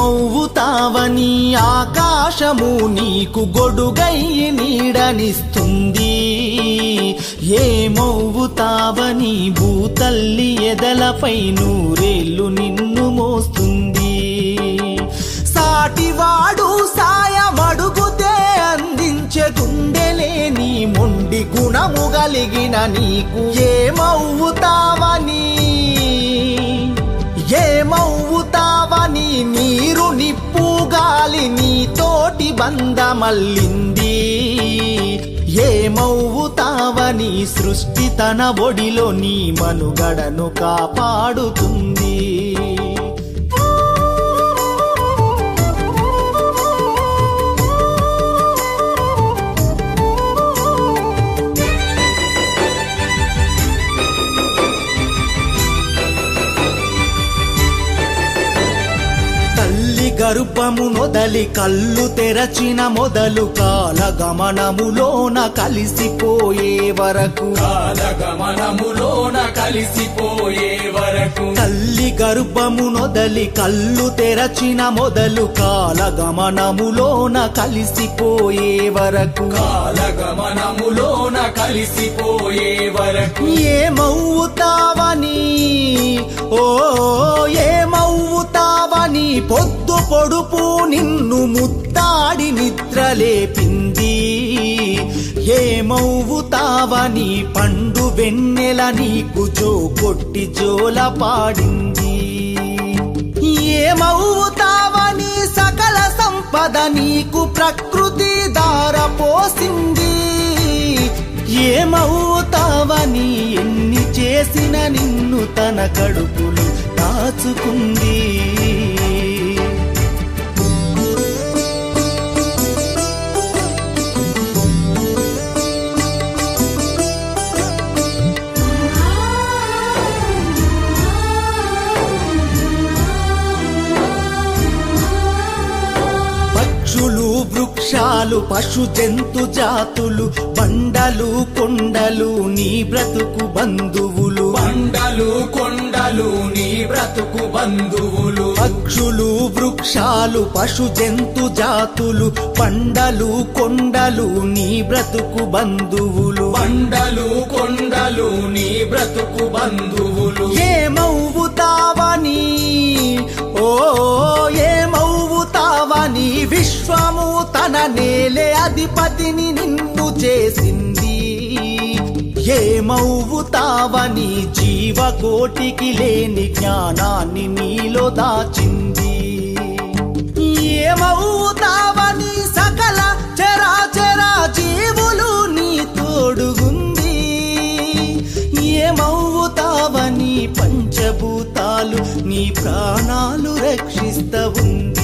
ఏమవుతావని ఆకాశము నీకు గొడుగై నీడనిస్తుంది, ఏమవుతావని భూతల్లి ఎదలపై నూరేళ్ళు నిన్ను మోస్తుంది. సాటివాడు సాయమడుగుతే అందించే గుండెలేని మొండి గుణము కలిగిన నీకు ఏమవుతావని నీరు నిప్పు గాలి నీతోటి బంధమల్లింది, ఏమవుతావని సృష్టి తన ఒడిలో నీ మనుగడను కాపాడుతుంది. గర్భము నొదలి కళ్ళు తెరచిన మొదలు కాలగమనములోన కలిసిపోయే వరకు, తల్లి గర్భము నొదలి కళ్ళు తెరచిన మొదలు కాలగమనములోన కలిసిపోయే వరకు, ఏమవుతావని ఏమవుతావని పొద్దు పొడుపు నిన్ను ముత్తాడి నిద్రలేపింది, ఏమవుతావని పండు వెన్నెల నీకు జోకొట్టి జోల పాడింది, ఏమవుతావని సకల సంపద నీకు ప్రకృతి దారపోసింది, ఏమవుతావని ఎన్ని చేసిన నిన్ను తన కడుపులో దాచుకుంది. పక్షులు వృక్షాలు పశు జంతు జాతులు బండలు కొండలు నీ బ్రతుకు బంధువులు, పక్షులు వృక్షాలు పశు జంతు జాతులు బండలు కొండలు నీ బ్రతుకు బంధువులు, ఏమవుతావని ఏమవుతావని విశ్వము తన నేలే అధిపతిని నిన్ను చేసింది, ఏమవుతావని జీవకోటికి లేని జ్ఞానాన్ని నీలో దాచింది, ఏమవుతావని సకల చరాచర జీవులు నీ తోడుగుంది, ఏమవుతావని పంచభూతాలు నీ ప్రాణాలు రక్షిస్తూ ఉంది.